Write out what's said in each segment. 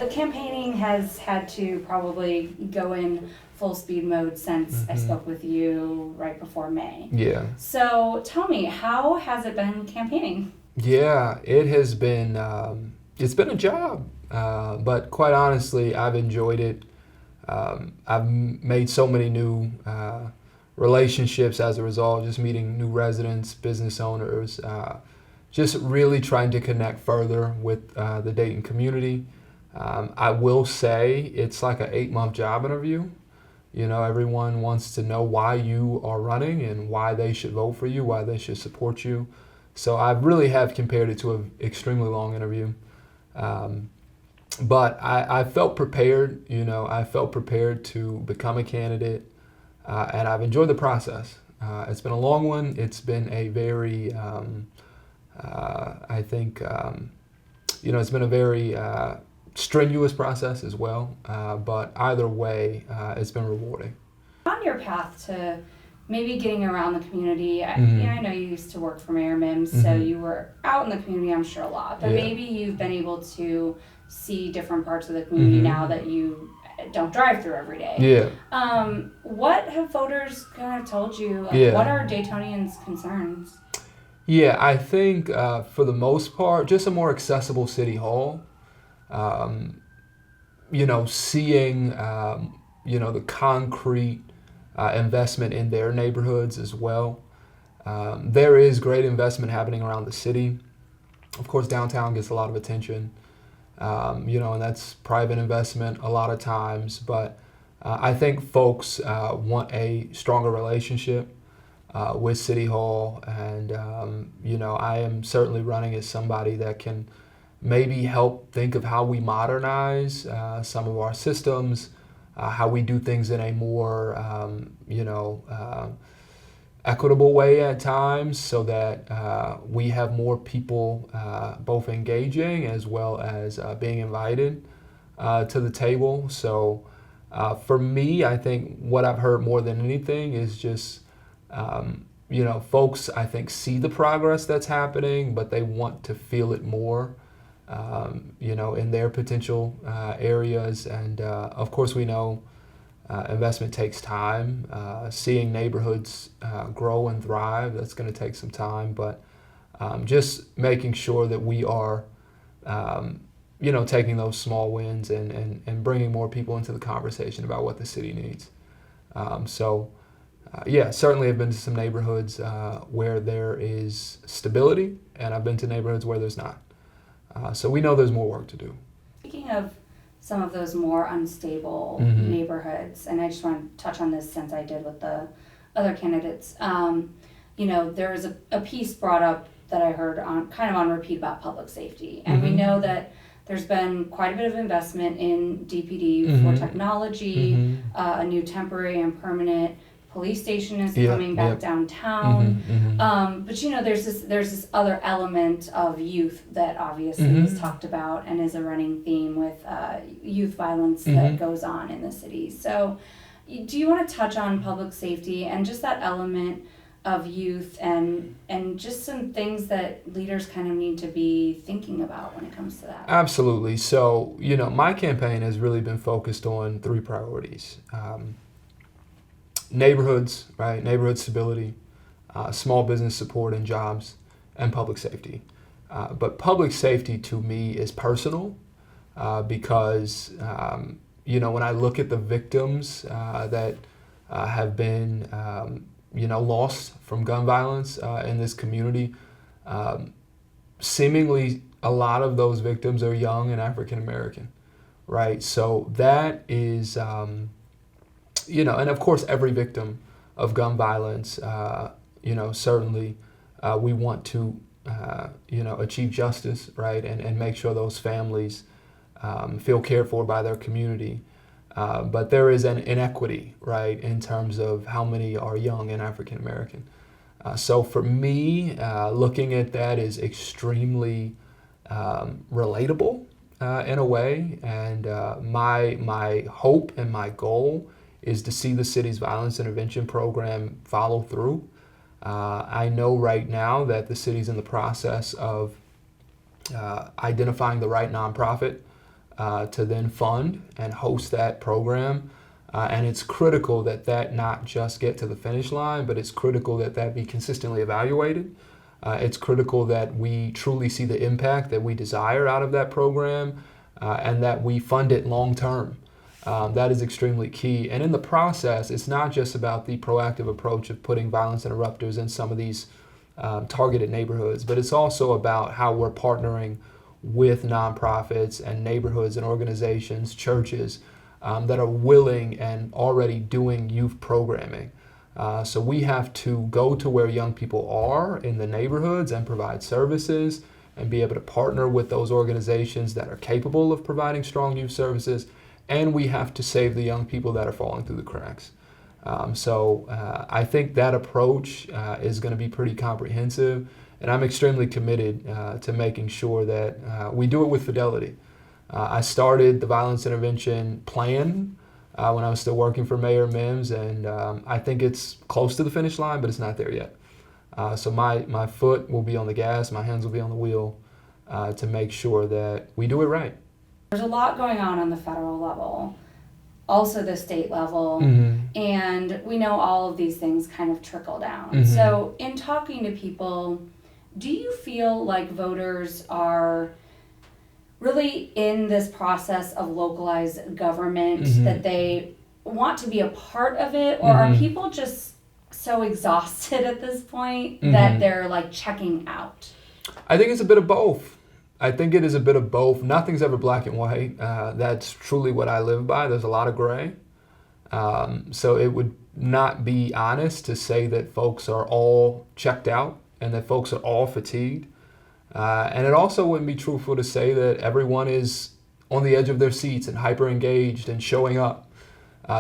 the campaigning has had to probably go in full speed mode since I spoke with you right before May. Yeah. So tell me, how has it been campaigning? Yeah, it has been, it's been a job, but quite honestly, I've enjoyed it. I've made so many new relationships as a result, just meeting new residents, business owners, just really trying to connect further with the Dayton community. I will say it's like an 8-month job interview. You know, everyone wants to know why you are running and why they should vote for you, why they should support you. So I really have compared it to an extremely long interview. But I felt prepared, you know, I felt prepared to become a candidate, and I've enjoyed the process. It's been a long one. It's been a very, I think, you know, it's been a very strenuous process as well, but either way, it's been rewarding. On your path to maybe getting around the community, I know you used to work for Mayor Mims, so you were out in the community, I'm sure, a lot, but maybe you've been able to see different parts of the community now that you don't drive through every day. Yeah. What have voters kind of told you? What are Daytonians' concerns? Yeah, I think for the most part, just a more accessible city hall. You know, seeing, you know, the concrete investment in their neighborhoods as well. There is great investment happening around the city. Of course, downtown gets a lot of attention, you know, and that's private investment a lot of times. But I think folks want a stronger relationship with City Hall. And, you know, I am certainly running as somebody that can maybe help think of how we modernize some of our systems, how we do things in a more, you know, equitable way at times, so that we have more people both engaging as well as being invited to the table. So for me, I think what I've heard more than anything is just, you know, folks, I think, see the progress that's happening, but they want to feel it more. You know, in their potential areas. And of course, we know investment takes time. Seeing neighborhoods grow and thrive, that's going to take some time. But just making sure that we are, you know, taking those small wins and bringing more people into the conversation about what the city needs. Yeah, certainly I've been to some neighborhoods where there is stability, and I've been to neighborhoods where there's not. So we know there's more work to do. Speaking of some of those more unstable neighborhoods, and I just want to touch on this since I did with the other candidates, you know, there's a piece brought up that I heard on kind of on repeat about public safety. And we know that there's been quite a bit of investment in DPD for technology, a new temporary and permanent police station is coming back downtown. But you know, there's this other element of youth that obviously is talked about and is a running theme with youth violence that goes on in the city. So do you want to touch on public safety and just that element of youth and just some things that leaders kind of need to be thinking about when it comes to that? Absolutely. So, you know, my campaign has really been focused on 3 priorities. Neighborhoods, right? Neighborhood stability, small business support and jobs, and public safety. But public safety to me is personal because, you know, when I look at the victims that have been, you know, lost from gun violence in this community, seemingly a lot of those victims are young and African American, right? So that is, you know, and of course every victim of gun violence, you know, certainly we want to, you know, achieve justice, right, and make sure those families feel cared for by their community. But there is an inequity, right, in terms of how many are young and African American. So for me, looking at that is extremely relatable in a way, and my hope and my goal is to see the city's violence intervention program follow through. I know right now that the city's in the process of identifying the right nonprofit to then fund and host that program. And it's critical that not just get to the finish line, but it's critical that be consistently evaluated. It's critical that we truly see the impact that we desire out of that program, and that we fund it long term. That is extremely key. And in the process, it's not just about the proactive approach of putting violence interrupters in some of these targeted neighborhoods, but it's also about how we're partnering with nonprofits and neighborhoods and organizations, churches that are willing and already doing youth programming. So we have to go to where young people are in the neighborhoods and provide services and be able to partner with those organizations that are capable of providing strong youth services. And we have to save the young people that are falling through the cracks. So I think that approach is going to be pretty comprehensive. And I'm extremely committed to making sure that we do it with fidelity. I started the violence intervention plan when I was still working for Mayor Mims, and I think it's close to the finish line, but it's not there yet. So my foot will be on the gas, my hands will be on the wheel to make sure that we do it right. There's a lot going on the federal level, also the state level, and we know all of these things kind of trickle down. So in talking to people, do you feel like voters are really in this process of localized government, that they want to be a part of it, or are people just so exhausted at this point that they're like checking out? I think it's a bit of both. I think it is a bit of both. Nothing's ever black and white. That's truly what I live by. There's a lot of gray. So it would not be honest to say that folks are all checked out and that folks are all fatigued. And it also wouldn't be truthful to say that everyone is on the edge of their seats and hyper engaged and showing up.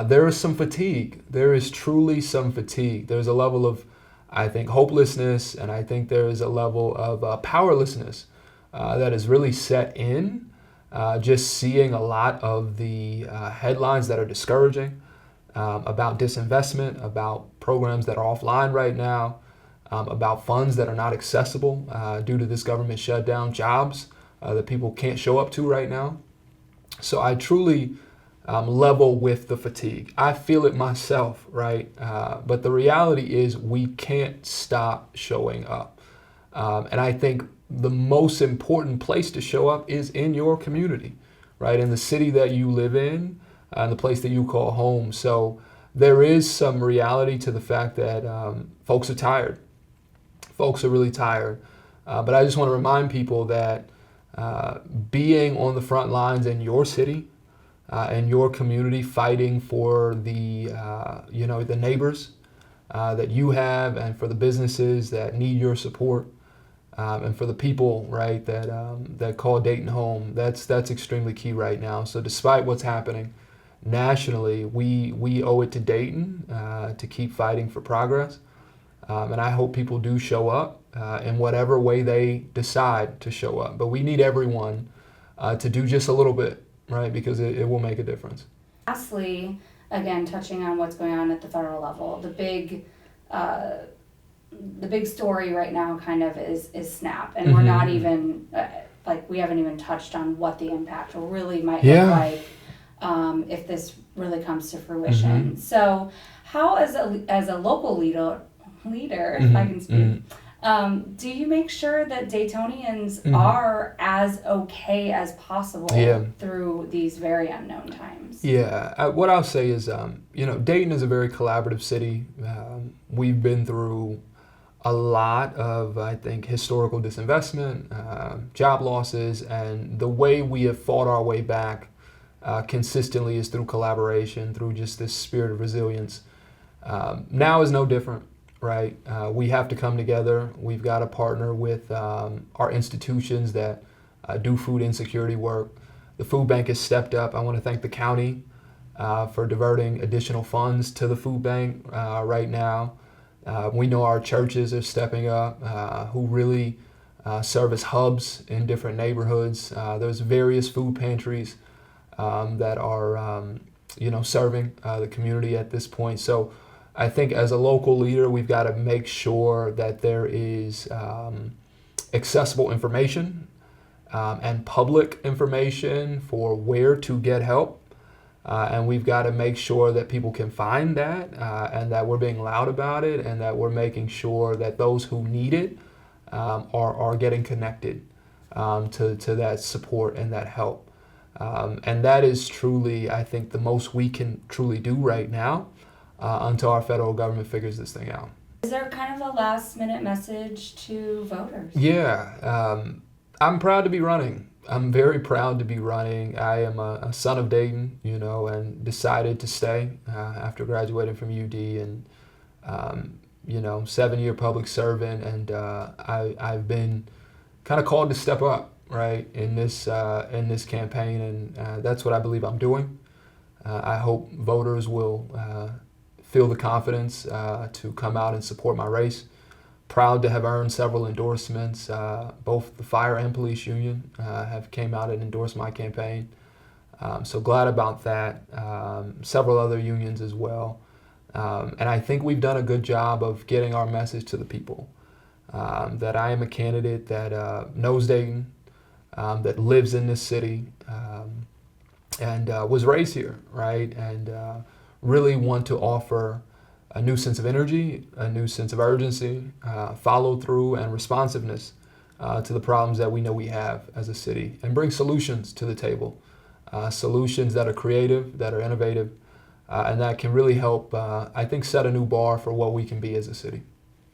There is some fatigue. There is truly some fatigue. There's a level of, I think, hopelessness, and I think there is a level of powerlessness that is really set in. Just seeing a lot of the headlines that are discouraging about disinvestment, about programs that are offline right now, about funds that are not accessible due to this government shutdown, jobs that people can't show up to right now. So I truly level with the fatigue. I feel it myself, right? But the reality is we can't stop showing up. And I think the most important place to show up is in your community, right? In the city that you live in, and the place that you call home. So there is some reality to the fact that folks are tired. Folks are really tired. But I just want to remind people that being on the front lines in your city, in your community, fighting for the the neighbors that you have, and for the businesses that need your support, and for the people, right, that call Dayton home, that's extremely key right now. So despite what's happening nationally, we owe it to Dayton to keep fighting for progress. And I hope people do show up in whatever way they decide to show up. But we need everyone to do just a little bit, right? Because it will make a difference. Lastly, again, touching on what's going on at the federal level, the big story right now kind of is SNAP. And we're not even, we haven't even touched on what the impact really might look like if this really comes to fruition. So how, as a local leader, if I can speak, do you make sure that Daytonians are as okay as possible through these very unknown times? Yeah, what I'll say is, Dayton is a very collaborative city. We've been through a lot of, I think, historical disinvestment, job losses, and the way we have fought our way back consistently is through collaboration, through just this spirit of resilience. Now is no different. Right, we have to come together. We've got to partner with our institutions that do food insecurity work. The food bank has stepped up. I want to thank the county for diverting additional funds to the food bank right now. We know our churches are stepping up, who really serve as hubs in different neighborhoods. There's various food pantries that are, serving the community at this point. So I think as a local leader, we've got to make sure that there is accessible information and public information for where to get help. And we've got to make sure that people can find that, and that we're being loud about it, and that we're making sure that those who need it are getting connected to that support and that help. And that is truly, I think, the most we can truly do right now until our federal government figures this thing out. Is there kind of a last minute message to voters? Yeah, I'm proud to be running. I'm very proud to be running. I am a son of Dayton, and decided to stay after graduating from UD, and 7-year public servant, and I've been kind of called to step up, right, in this campaign, and that's what I believe I'm doing. I hope voters will feel the confidence to come out and support my race. Proud to have earned several endorsements. Both the fire and police union have came out and endorsed my campaign. So glad about that. Several other unions as well. And I think we've done a good job of getting our message to the people. That I am a candidate that knows Dayton, that lives in this city, and was raised here, right? And really want to offer a new sense of energy, a new sense of urgency, follow through, and responsiveness to the problems that we know we have as a city, and bring solutions to the table. Solutions that are creative, that are innovative, and that can really help, I think, set a new bar for what we can be as a city.